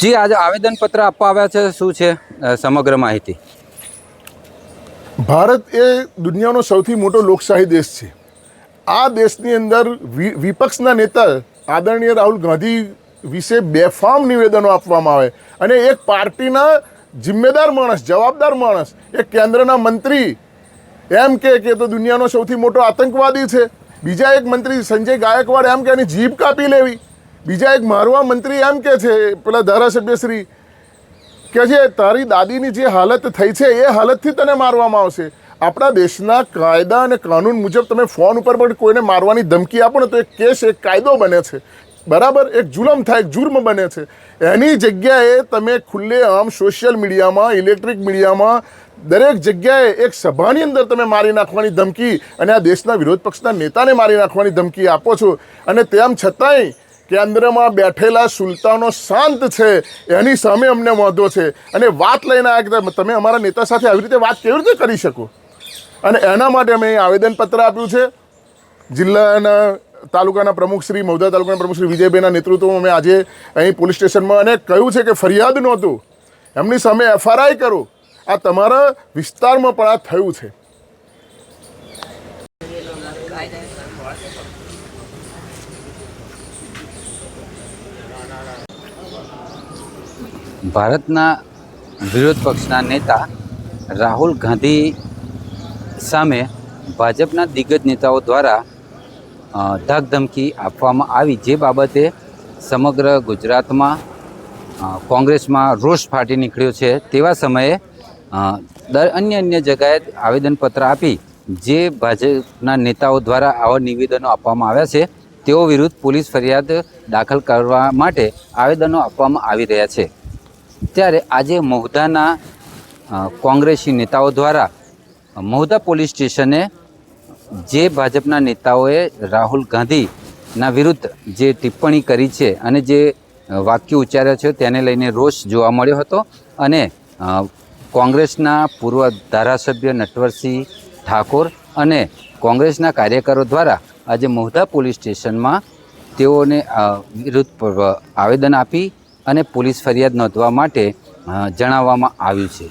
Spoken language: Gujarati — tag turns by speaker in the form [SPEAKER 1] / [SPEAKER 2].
[SPEAKER 1] જી આજે આવેદનપત્ર આપવા આવ્યા છે, શું છે સમગ્ર માહિતી?
[SPEAKER 2] ભારત એ દુનિયાનો સૌથી મોટો લોકશાહી દેશ છે. આ દેશની અંદર વિપક્ષના નેતા આદરણીય રાહુલ ગાંધી વિશે બેફામ નિવેદનો આપવામાં આવે અને એક પાર્ટીના જિમ્મેદાર માણસ, જવાબદાર માણસ, એક કેન્દ્રના મંત્રી એમ કે તો દુનિયાનો સૌથી મોટો આતંકવાદી છે. બીજા એક મંત્રી સંજય ગાયકવાડ એમ કે એની જીભ કાપી લેવી. બીજા એક મારવા મંત્રી એમ કે છે, પેલા ધારાસભ્યશ્રી કે જે તારી દાદીની જે હાલત થઈ છે એ હાલતથી તને મારવામાં આવશે. આપણા દેશના કાયદા અને કાનૂન મુજબ તમે ફોન ઉપર પણ કોઈને મારવાની ધમકી આપો ને તો એક કેસ, એક કાયદો બને છે, બરાબર, એક જુલમ થાય, એક જુર્મ બને છે. એની જગ્યાએ તમે ખુલ્લે આમ સોશિયલ મીડિયામાં, ઇલેક્ટ્રિક મીડિયામાં, દરેક જગ્યાએ એક સભાની અંદર તમે મારી નાખવાની ધમકી અને આ દેશના વિરોધ પક્ષના નેતાને મારી નાખવાની ધમકી આપો છો. અને તેમ છતાંય કેન્દ્રમાં બેઠેલા સુલતાનો શાંત છે, એની સામે અમને વાંધો છે. અને વાત લઈને આવ્યા કે તમે અમારા નેતા સાથે આવી રીતે વાત કેવી રીતે કરી શકો? અને એના માટે અમે આવેદનપત્ર આપ્યું છે. જિલ્લાના તાલુકાના પ્રમુખ શ્રી, મહુધા તાલુકાના પ્રમુખ શ્રી વિજયભાઈના નેતૃત્વમાં અમે આજે અહીં પોલીસ સ્ટેશનમાં અને કહ્યું છે કે ફરિયાદ નહોતું, એમની સામે FRI કરો. આ તમારા વિસ્તારમાં પણ આ થયું છે.
[SPEAKER 1] ભારતના વિરોધ પક્ષના નેતા રાહુલ ગાંધી સામે ભાજપના દિગ્ગજ નેતાઓ દ્વારા ધાકધમકી આપવામાં આવી, જે બાબતે સમગ્ર ગુજરાતમાં કોંગ્રેસમાં રોષ ફાટી નીકળ્યો છે. તેવા સમયે અન્ય જગાએ આવેદનપત્ર આપી જે ભાજપના નેતાઓ દ્વારા આવા નિવેદનો આપવામાં આવ્યા છે તેઓ વિરુદ્ધ પોલીસ ફરિયાદ દાખલ કરવા માટે આવેદનો આપવામાં આવી રહ્યા છે. ત્યારે આજે મહુધાના કોંગ્રેસી નેતાઓ દ્વારા મહુધા પોલીસ સ્ટેશને જે ભાજપના નેતાઓએ રાહુલ ગાંધીના વિરુદ્ધ જે ટિપ્પણી કરી છે અને જે વાક્યો ઉચ્ચાર્યા છે તેને લઈને રોષ જોવા મળ્યો હતો. અને કોંગ્રેસના પૂર્વ ધારાસભ્ય નટવરસિંહ ઠાકોર અને કોંગ્રેસના કાર્યકરો દ્વારા આજે મહુધા પોલીસ સ્ટેશનમાં તેઓને વિરુદ્ધ આવેદન આપી અને પોલીસ ફરિયાદ નોંધવા માટે જણાવવામાં આવ્યું છે.